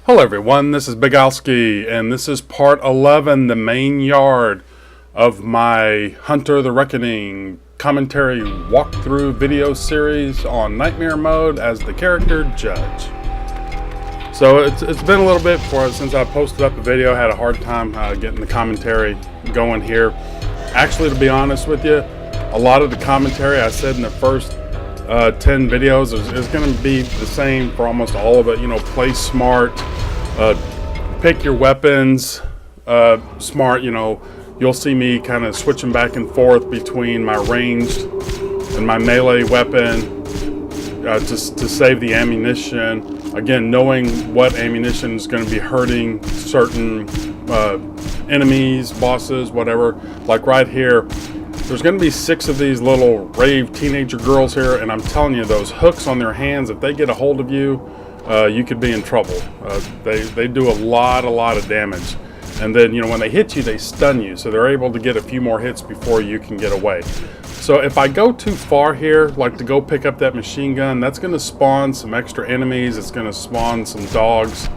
Hello everyone, this is xBIGALSKIx, and this is part 11, the main yard of my Hunter the Reckoning commentary walkthrough video series on Nightmare mode as the character Judge. So it's been a little bit since I posted up a video. I had a hard time getting the commentary going here. Actually, to be honest with you, a lot of the commentary I said in the first 10 videos is going to be the same for almost all of it. You know, play smart, pick your weapons smart. You know, you'll see me kind of switching back and forth between my ranged and my melee weapon just to save the ammunition. Again, knowing what ammunition is going to be hurting certain enemies, bosses, whatever. Like right here, there's going to be 6 of these little rave teenager girls here, and I'm telling you, those hooks on their hands, if they get a hold of you, you could be in trouble. They do a lot of damage. And then, you know, when they hit you, they stun you, so they're able to get a few more hits before you can get away. So if I go too far here, like to go pick up that machine gun, that's going to spawn some extra enemies. It's going to spawn some dogs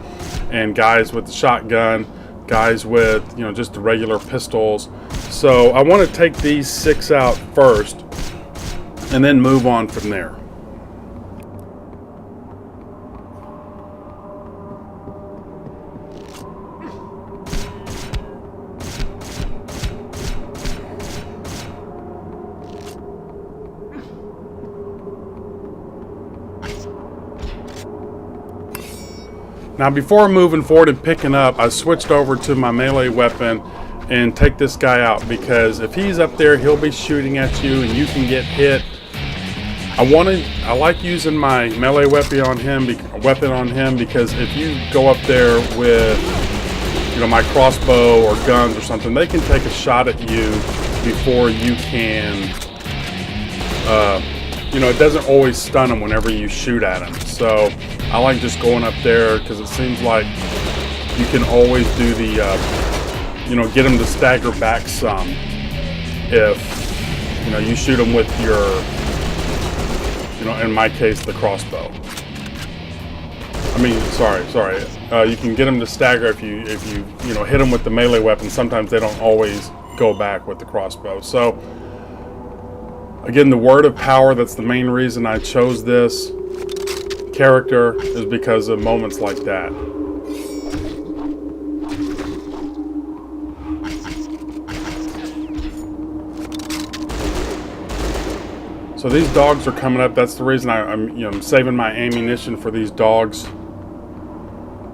and guys with the shotgun, guys with, you know, just the regular pistols. So I want to take these 6 out first and then move on from there. Now, before moving forward and picking up, I switched over to my melee weapon and take this guy out, because if he's up there, he'll be shooting at you and you can get hit. I like using my melee weapon on him because if you go up there with, you know, my crossbow or guns or something, they can take a shot at you before you can. You know, it doesn't always stun them whenever you shoot at them. So I like just going up there because it seems like you can always do the, you know, get them to stagger back some if, you know, you shoot them with your, you know, in my case, the crossbow. I mean, sorry. You can get them to stagger if you know, hit them with the melee weapon. Sometimes they don't always go back with the crossbow. So again, the word of power, that's the main reason I chose this character, is because of moments like that. So these dogs are coming up. That's the reason I'm saving my ammunition for these dogs.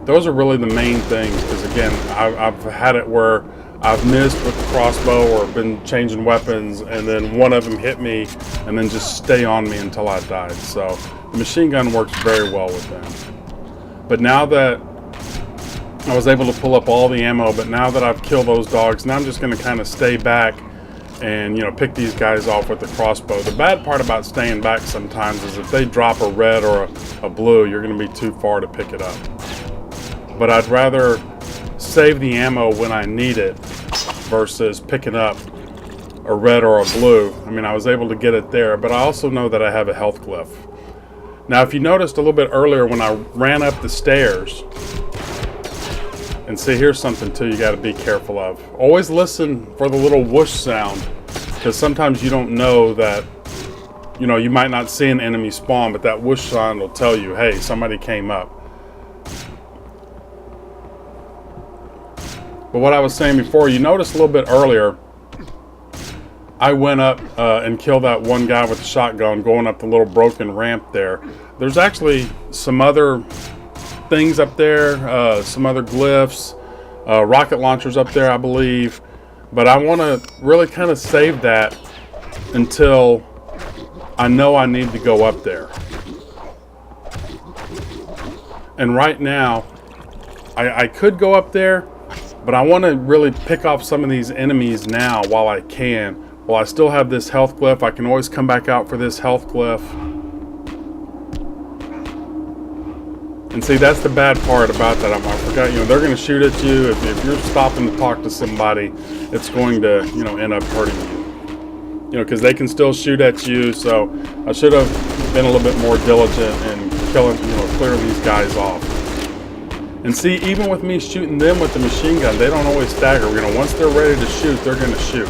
Those are really the main things, because again, I've had it where I've missed with the crossbow or been changing weapons, and then one of them hit me and then just stay on me until I died. So the machine gun works very well with them. But now that I was able to pull up all the ammo, but now that I've killed those dogs, now I'm just going to kind of stay back and, you know, pick these guys off with the crossbow. The bad part about staying back sometimes is if they drop a red or a blue, you're going to be too far to pick it up. But I'd rather save the ammo when I need it versus picking up a red or a blue. I mean, I was able to get it there, but I also know that I have a health cliff. Now, if you noticed a little bit earlier when I ran up the stairs, and see, here's something too you got to be careful of. Always listen for the little whoosh sound, because sometimes you don't know that, you know, you might not see an enemy spawn, but that whoosh sound will tell you, hey, somebody came up. But what I was saying before, you noticed a little bit earlier, I went up and killed that one guy with the shotgun going up the little broken ramp there. There's actually some other things up there, some other glyphs, rocket launchers up there, I believe. But I want to really kind of save that until I know I need to go up there. And right now, I could go up there, but I want to really pick off some of these enemies now while I can. While I still have this health cliff, I can always come back out for this health cliff. And see, that's the bad part about that. I forgot, you know, they're going to shoot at you. If you're stopping to talk to somebody, it's going to, you know, end up hurting you. You know, because they can still shoot at you. So I should have been a little bit more diligent in killing, you know, clearing these guys off. And see, even with me shooting them with the machine gun, they don't always stagger. Once they're ready to shoot, they're gonna shoot.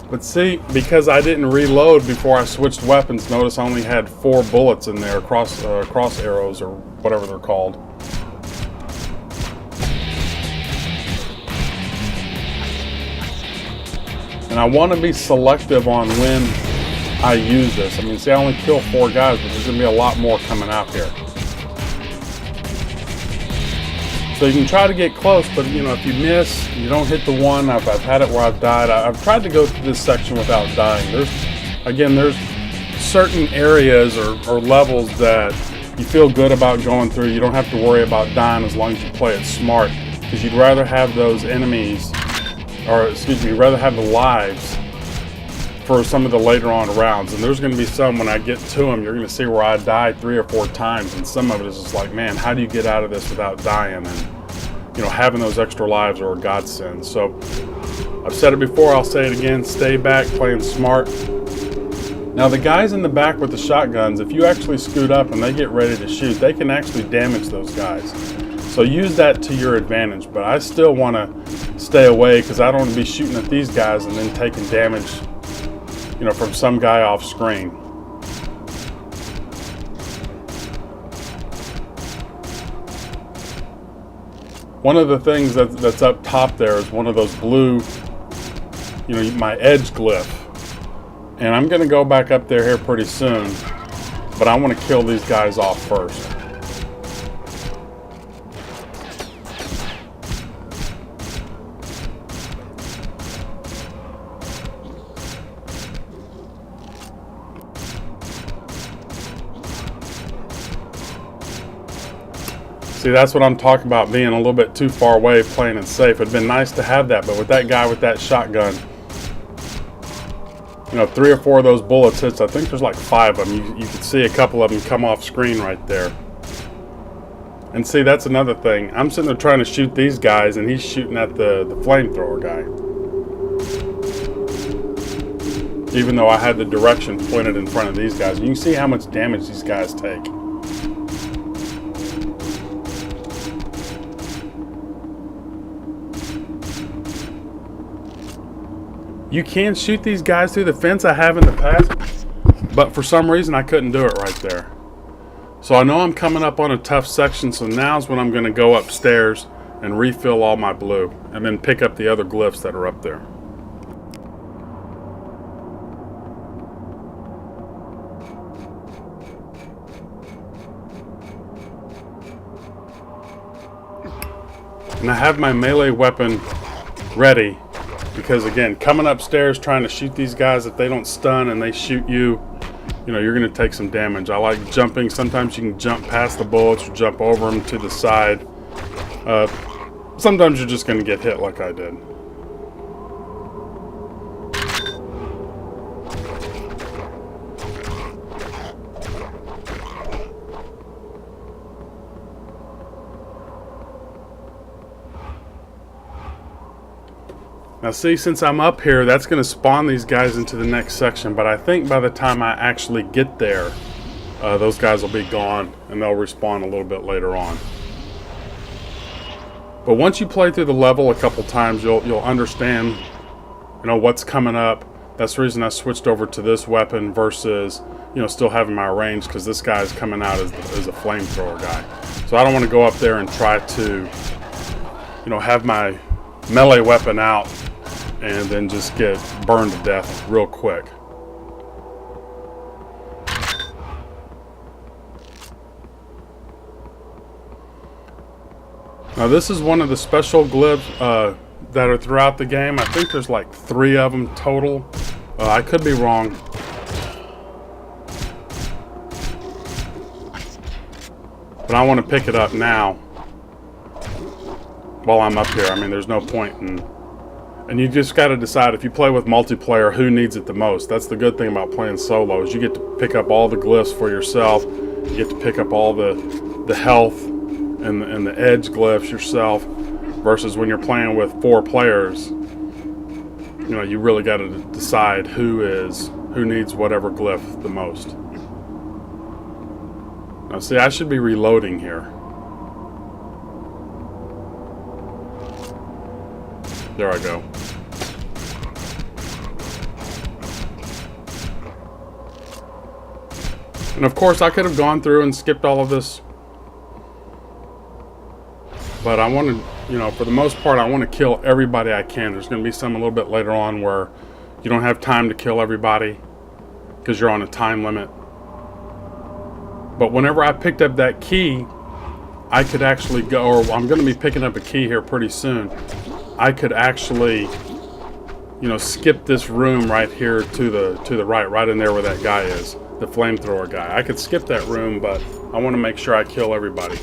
But see, because I didn't reload before I switched weapons, notice I only had 4 bullets in there, cross arrows or whatever they're called. And I want to be selective on when I use this. I mean, see, I only killed 4 guys, but there's going to be a lot more coming out here. So you can try to get close, but you know, if you miss, you don't hit the one. I've had it where I've died. I've tried to go through this section without dying. There's certain areas or levels that you feel good about going through. You don't have to worry about dying as long as you play it smart, because you'd rather have those enemies, or excuse me, you'd rather have the lives for some of the later on rounds. And there's going to be some, when I get to them, you're going to see where I died 3 or 4 times, and some of it is just like, man, how do you get out of this without dying? And you know, having those extra lives are a godsend. So I've said it before, I'll say it again, stay back, playing smart. Now the guys in the back with the shotguns, if you actually scoot up and they get ready to shoot, they can actually damage those guys. So use that to your advantage, but I still want to stay away, because I don't want to be shooting at these guys and then taking damage, you know, from some guy off screen. One of the things that's up top there is one of those blue, you know, my edge glyph. And I'm going to go back up there here pretty soon, but I want to kill these guys off first. See, that's what I'm talking about, being a little bit too far away, playing it safe. It'd been nice to have that, but with that guy with that shotgun, you know, 3 or 4 of those bullets hits. I think there's like 5 of them. You can see a couple of them come off screen right there. And see, that's another thing. I'm sitting there trying to shoot these guys, and he's shooting at the flamethrower guy. Even though I had the direction pointed in front of these guys. You can see how much damage these guys take. You can shoot these guys through the fence, I have in the past, but for some reason I couldn't do it right there. So I know I'm coming up on a tough section, so now's when I'm going to go upstairs and refill all my blue, and then pick up the other glyphs that are up there. And I have my melee weapon ready, because again, coming upstairs trying to shoot these guys, if they don't stun and they shoot you, you know, you're going to take some damage. I like jumping. Sometimes you can jump past the bullets or jump over them to the side. Sometimes you're just going to get hit like I did. Now see, since I'm up here, that's going to spawn these guys into the next section, but I think by the time I actually get there, those guys will be gone, and they'll respawn a little bit later on. But once you play through the level a couple times, you'll understand, you know, what's coming up. That's the reason I switched over to this weapon versus, you know, still having my range, because this guy's coming out as a flamethrower guy. So I don't want to go up there and try to, you know, have my melee weapon out and then just get burned to death real quick. Now this is one of the special glyphs that are throughout the game. I think there's like 3 of them total. I could be wrong. But I want to pick it up now while I'm up here. I mean, there's no point in... And you just got to decide, if you play with multiplayer, who needs it the most. That's the good thing about playing solo, is you get to pick up all the glyphs for yourself. You get to pick up all the health and the edge glyphs yourself, versus when you're playing with 4 players, you know, you really got to decide who's who needs whatever glyph the most. Now see, I should be reloading here. There I go. And of course I could have gone through and skipped all of this, but I want to, you know, for the most part, I want to kill everybody I can. There's going to be some a little bit later on where you don't have time to kill everybody because you're on a time limit. But whenever I picked up that key, I could actually go, or I'm going to be picking up a key here pretty soon. I could actually, you know, skip this room right here to the right in there where that guy is, the flamethrower guy. I could skip that room, but I want to make sure I kill everybody.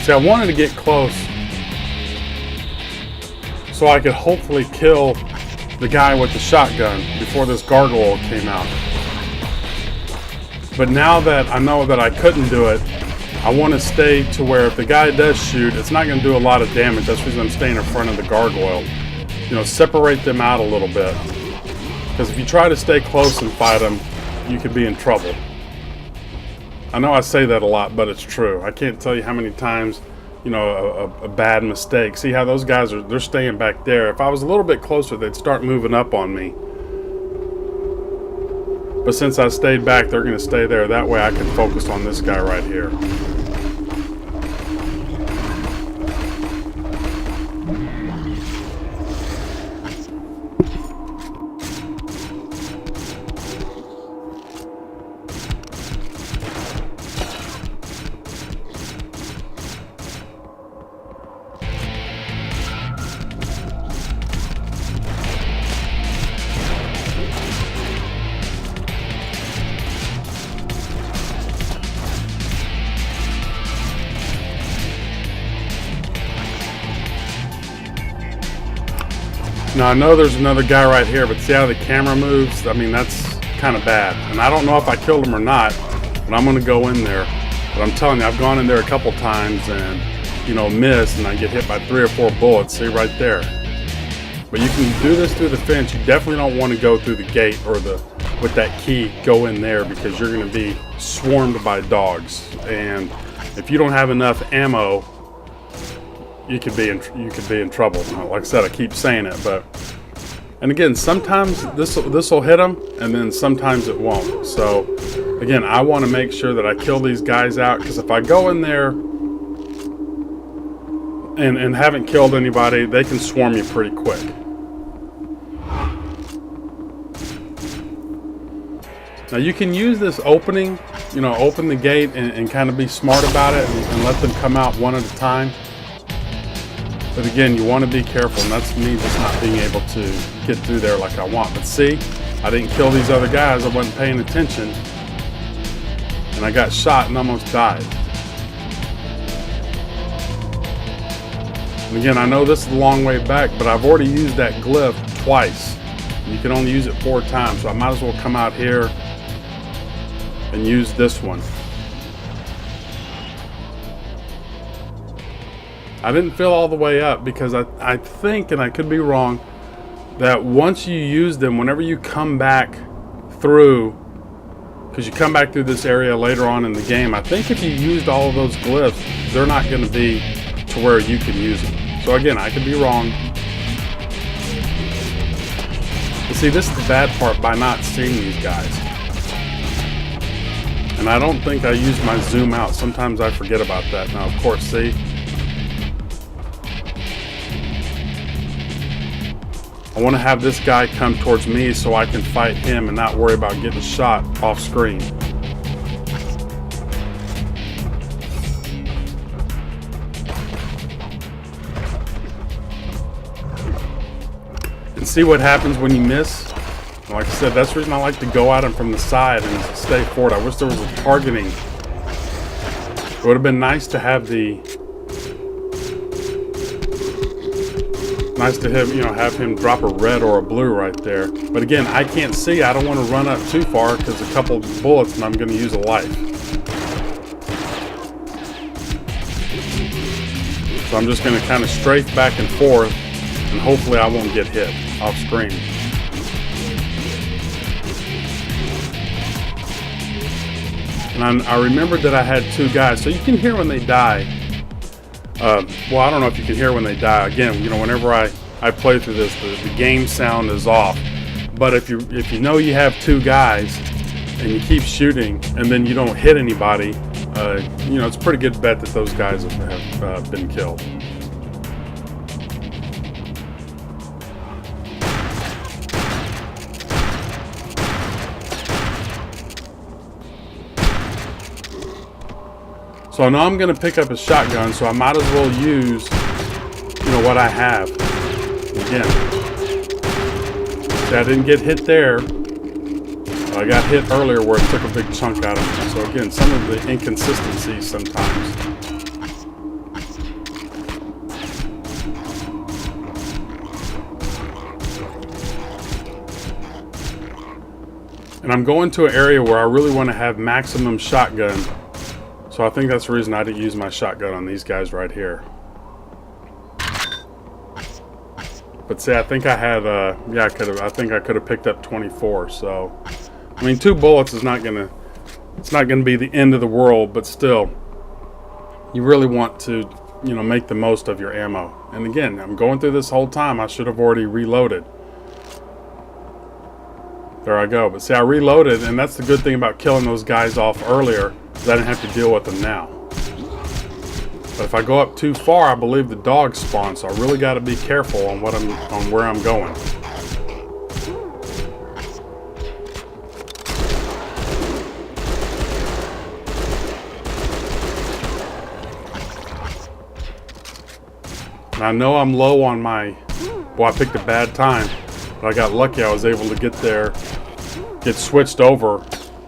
See, I wanted to get close so I could hopefully kill the guy with the shotgun before this gargoyle came out. But now that I know that I couldn't do it, I want to stay to where if the guy does shoot, it's not going to do a lot of damage. That's the reason I'm staying in front of the gargoyle. You know, separate them out a little bit. Because if you try to stay close and fight them, you could be in trouble. I know I say that a lot, but it's true. I can't tell you how many times, you know, a bad mistake. See how those guys they're staying back there. If I was a little bit closer, they'd start moving up on me. But since I stayed back, they're going to stay there. That way I can focus on this guy right here. Now I know there's another guy right here, but see how the camera moves? I mean, that's kind of bad. And I don't know if I killed him or not, but I'm going to go in there. But I'm telling you, I've gone in there a couple times and, you know, missed, and I get hit by 3 or 4 bullets. See right there. But you can do this through the fence. You definitely don't want to go through the gate or with that key, go in there, because you're going to be swarmed by dogs. And if you don't have enough ammo, you could be in trouble. Like I said, I keep saying it, but and again, sometimes this will hit them, and then sometimes it won't. So again, I want to make sure that I kill these guys out, because if I go in there and haven't killed anybody, they can swarm you pretty quick. Now you can use this opening, you know, open the gate and kind of be smart about it and let them come out one at a time. But again, you want to be careful, and that's me just not being able to get through there like I want. But see, I didn't kill these other guys. I wasn't paying attention, and I got shot and almost died. And again, I know this is a long way back, but I've already used that glyph twice. You can only use it 4 times, so I might as well come out here and use this one. I didn't fill all the way up, because I think, and I could be wrong, that once you use them, whenever you come back through, because you come back through this area later on in the game, I think if you used all of those glyphs, they're not going to be to where you can use them. So again, I could be wrong. But see, this is the bad part by not seeing these guys. And I don't think I use my zoom out. Sometimes I forget about that. Now, of course, see? I want to have this guy come towards me so I can fight him and not worry about getting shot off screen. And see what happens when you miss? Like I said, that's the reason I like to go at him from the side and stay forward. I wish there was a targeting. It would have been nice to have have him drop a red or a blue right there. But again, I can't see. I don't want to run up too far because a couple bullets and I'm going to use a life. So I'm just going to kind of strafe back and forth, and hopefully I won't get hit off screen. And I remembered that I had two guys, so you can hear when they die. Well, I don't know if you can hear when they die. Again, whenever I play through this, the game sound is off. But if you know you have two guys and you keep shooting and then you don't hit anybody, it's a pretty good bet that those guys have been killed. So I know I'm going to pick up a shotgun, so I might as well use, what I have. Again, see, I didn't get hit there. I got hit earlier where it took a big chunk out of me. So again, some of the inconsistencies sometimes. And I'm going to an area where I really want to have maximum shotgun. So I think that's the reason I didn't use my shotgun on these guys right here. But see, I think I had, I think I could have picked up 24. So, I mean, 2 bullets is not gonna be the end of the world, but still, you really want to, make the most of your ammo. And again, I'm going through this whole time. I should have already reloaded. There I go. But see, I reloaded, and that's the good thing about killing those guys off earlier. I didn't have to deal with them now. But if I go up too far, I believe the dogs spawn, so I really got to be careful on where I'm going. And I know I'm low on my. Well, I picked a bad time, but I got lucky. I was able to get switched over,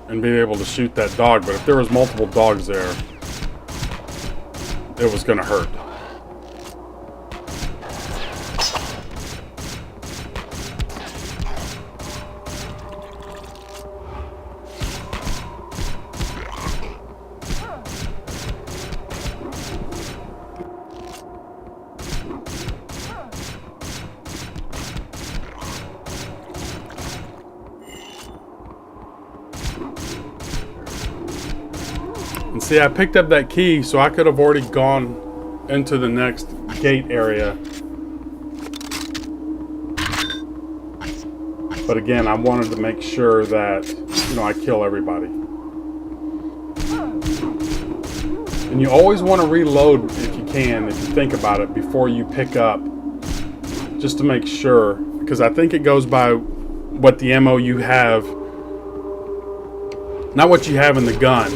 and be able to shoot that dog. But if there was multiple dogs there, it was going to hurt. And see, I picked up that key, so I could have already gone into the next gate area. But again, I wanted to make sure that, I kill everybody. And you always want to reload if you can, if you think about it, before you pick up, just to make sure, because I think it goes by what the ammo you have, not what you have in the gun,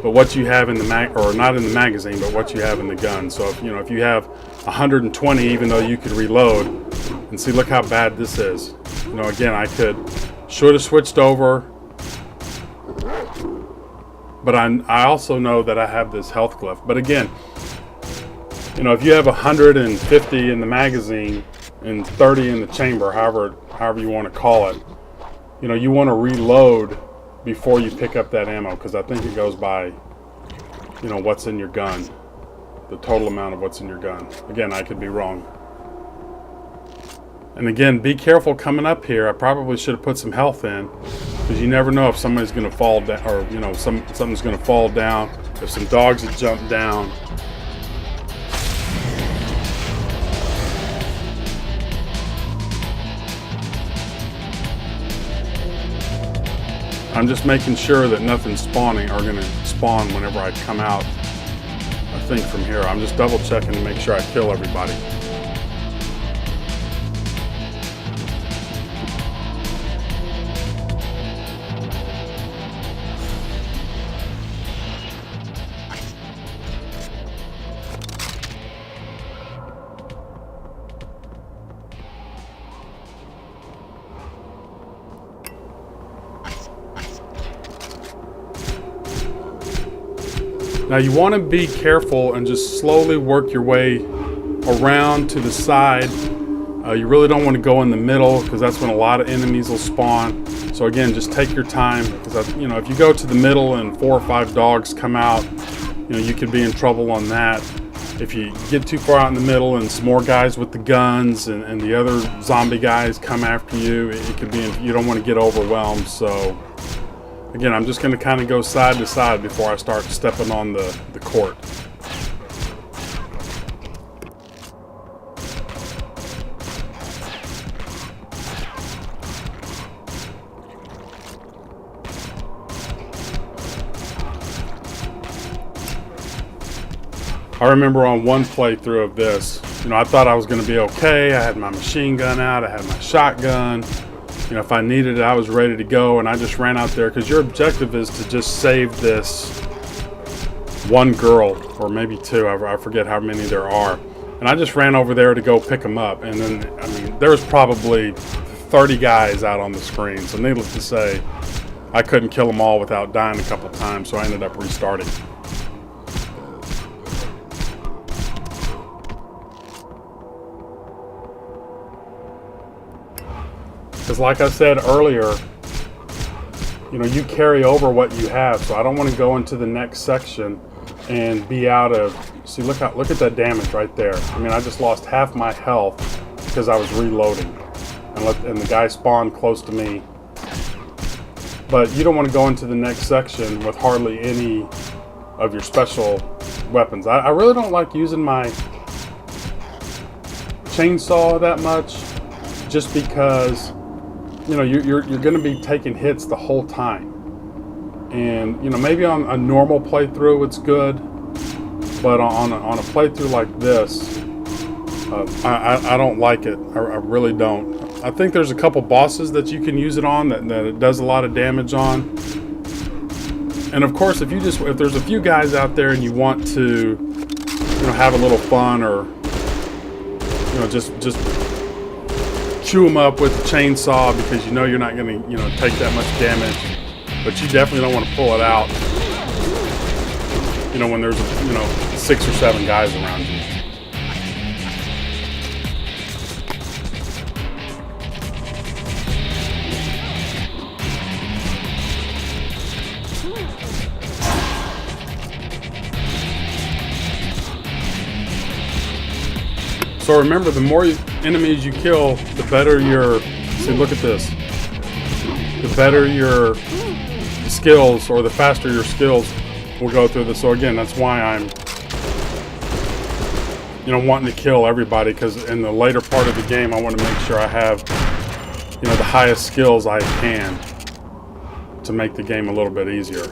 but what you have in the or not in the magazine, but what you have in the gun. So if you have 120, even though you could reload, and see, look how bad this is. Again, should have switched over, but I also know that I have this health cliff. But again, if you have 150 in the magazine and 30 in the chamber, however you want to call it, you want to reload before you pick up that ammo, because I think it goes by, what's in your gun, the total amount of what's in your gun. Again, I could be wrong. And again, be careful coming up here. I probably should have put some health in, because you never know if somebody's going to fall down, or something's going to fall down, if some dogs have jumped down. I'm just making sure that nothing's spawning or going to spawn whenever I come out, I think, from here. I'm just double checking to make sure I kill everybody. Now you want to be careful and just slowly work your way around to the side. You really don't want to go in the middle because that's when a lot of enemies will spawn. So again, just take your time, because if you go to the middle and 4 or 5 dogs come out, you could be in trouble on that. If you get too far out in the middle and some more guys with the guns and the other zombie guys come after you, it could be, you don't want to get overwhelmed. So again, I'm just going to kind of go side to side before I start stepping on the court. I remember on one playthrough of this, I thought I was going to be okay. I had my machine gun out, I had my shotgun. If I needed it, I was ready to go, and I just ran out there, because your objective is to just save this one girl, or maybe 2, I forget how many there are. And I just ran over there to go pick them up, and then, there was probably 30 guys out on the screen, so needless to say, I couldn't kill them all without dying a couple times, so I ended up restarting. Because like I said earlier, you carry over what you have. So I don't want to go into the next section and be out of, see, look at that damage right there. I just lost half my health because I was reloading. And the guy spawned close to me. But you don't want to go into the next section with hardly any of your special weapons. I really don't like using my chainsaw that much, just because you're going to be taking hits the whole time. And maybe on a normal playthrough it's good, but on a playthrough like this, I don't like it. I really don't. I think there's a couple bosses that you can use it on that it does a lot of damage on. And of course, if there's a few guys out there and you want to have a little fun, or just chew them up with the chainsaw, because you're not going to take that much damage, but you definitely don't want to pull it out when there's 6 or 7 guys around you. So remember, the more enemies you kill, the better your, see, look at this, the better your skills, or the faster your skills will go through this. So again, that's why I'm wanting to kill everybody, because in the later part of the game I want to make sure I have the highest skills I can to make the game a little bit easier.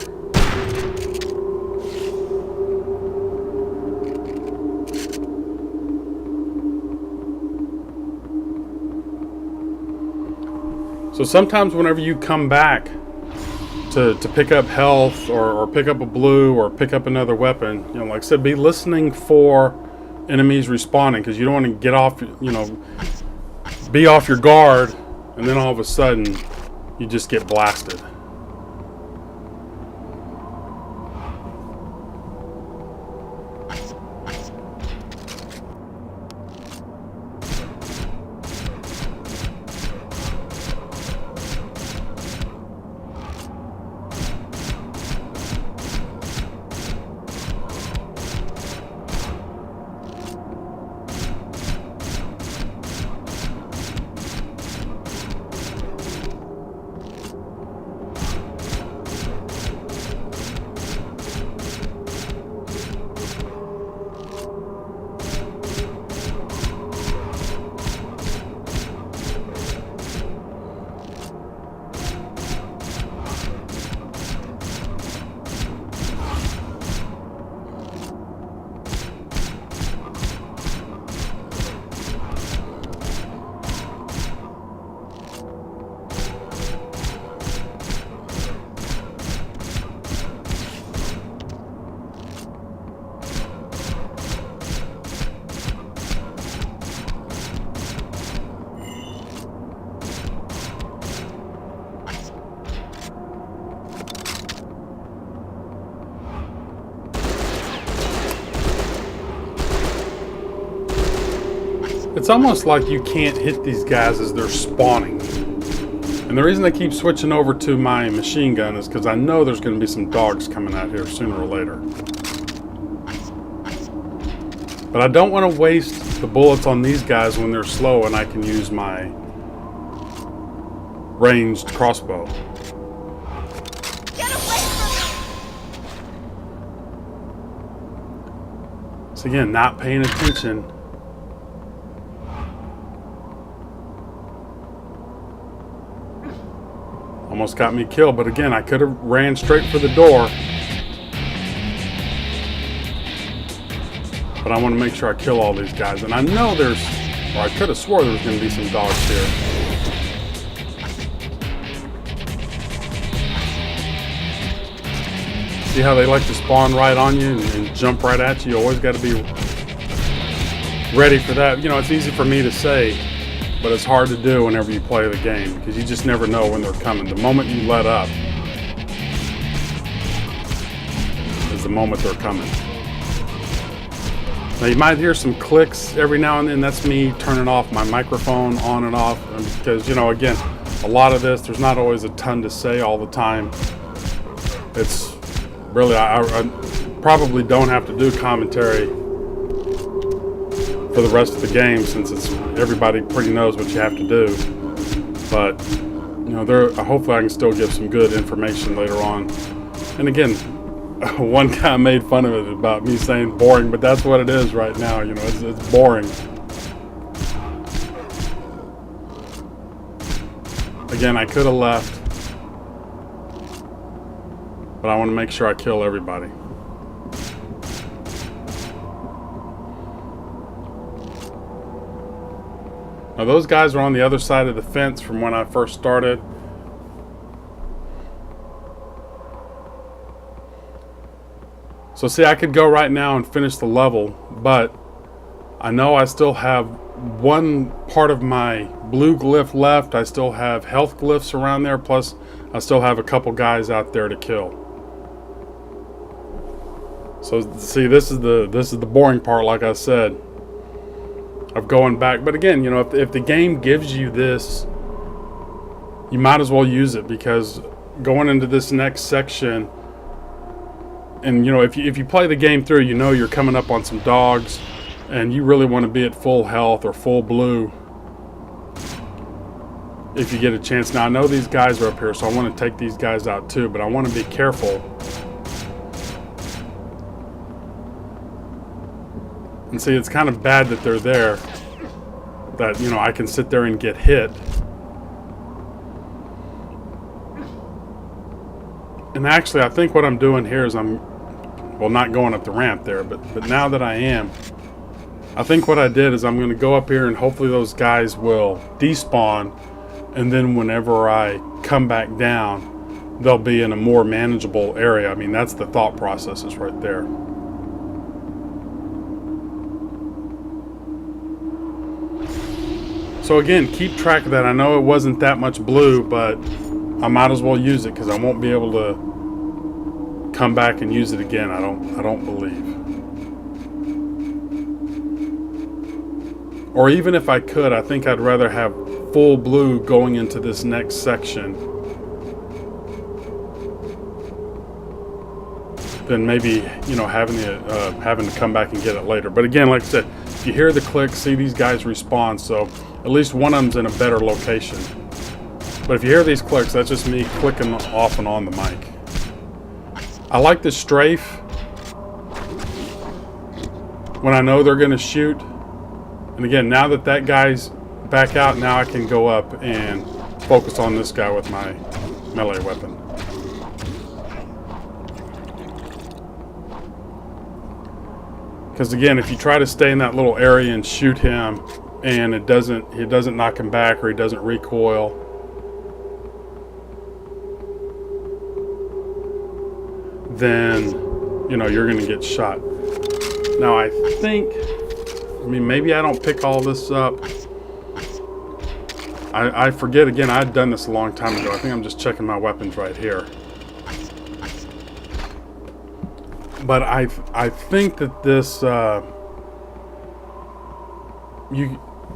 So sometimes whenever you come back to pick up health, or pick up a blue, or pick up another weapon, like I said, be listening for enemies respawning, because you don't want to get off, be off your guard, and then all of a sudden you just get blasted. it's almost like you can't hit these guys as they're spawning. And the reason I keep switching over to my machine gun is because I know there's going to be some dogs coming out here sooner or later. But I don't want to waste the bullets on these guys when they're slow and I can use my ranged crossbow. Get away from me! So again, not paying attention. Almost got me killed, but again, I could have ran straight for the door. But I want to make sure I kill all these guys. And I know there's, or I could have swore there was going to be some dogs here. See how they like to spawn right on you and jump right at you? You always got to be ready for that. You know, it's easy for me to say, but it's hard to do whenever you play the game because you just never know when they're coming. The moment you let up is the moment they're coming. Now you might hear some clicks every now and then. That's me turning off my microphone on and off because, you know, again, a lot of this, there's not always a ton to say all the time. It's really, I probably don't have to do commentary for the rest of the game since it's everybody pretty knows what you have to do. But, you know, hopefully I can still give some good information later on. And again, one guy made fun of it about me saying boring, but that's what it is right now. You know, it's boring. Again, I could have left, but I want to make sure I kill everybody. Now those guys are on the other side of the fence from when I first started. So see, I could go right now and finish the level, but I know I still have one part of my blue glyph left. I still have health glyphs around there, plus I still have a couple guys out there to kill. So see, this is the boring part, like I said, of going back. But again, you know, if the game gives you this, you might as well use it, because going into this next section, and you know, if you play the game through, you know you're coming up on some dogs and you really want to be at full health or full blue if you get a chance. Now I know these guys are up here, so I want to take these guys out too, but I want to be careful. And see, it's kind of bad that they're there, that, you know, I can sit there and get hit. And actually, I think what I'm doing here is well, not going up the ramp there, but now that I am, I think what I did is I'm going to go up here and hopefully those guys will despawn, and then whenever I come back down, they'll be in a more manageable area. I mean, that's the thought process is right there. So again, keep track of that. I know it wasn't that much blue, but I might as well use it because I won't be able to come back and use it again. I don't believe. Or even if I could, I think I'd rather have full blue going into this next section than maybe, you know, having to come back and get it later. But again, like I said, if you hear the click, see these guys respawn, so at least one of them's in a better location. But if you hear these clicks, that's just me clicking off and on the mic. I like to strafe when I know they're going to shoot. And again, now that guy's back out, now I can go up and focus on this guy with my melee weapon. Because again, if you try to stay in that little area and shoot him, and he doesn't knock him back, or he doesn't recoil, then, you know, you're going to get shot. Now I think, I mean, maybe I don't pick all this up. I forget again, I'd done this a long time ago. I think I'm just checking my weapons right here. But I think that this,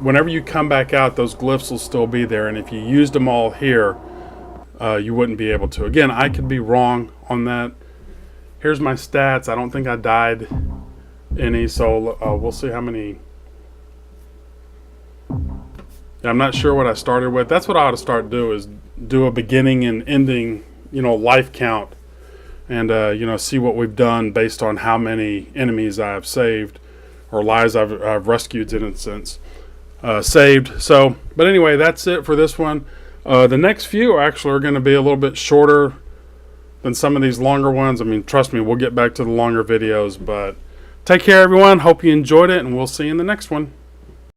whenever you come back out, those glyphs will still be there, and if you used them all here, you wouldn't be able to. Again, I could be wrong on that. Here's my stats. I don't think I died any, so we'll see how many. I'm not sure what I started with. That's what I ought to start do, is do a beginning and ending, life count, and see what we've done based on how many enemies I've saved, or lives I've rescued in a sense, saved. So, but anyway, that's it for this one. The next few actually are going to be a little bit shorter than some of these longer ones. I mean, trust me, we'll get back to the longer videos, but take care, everyone. Hope you enjoyed it, and we'll see you in the next one.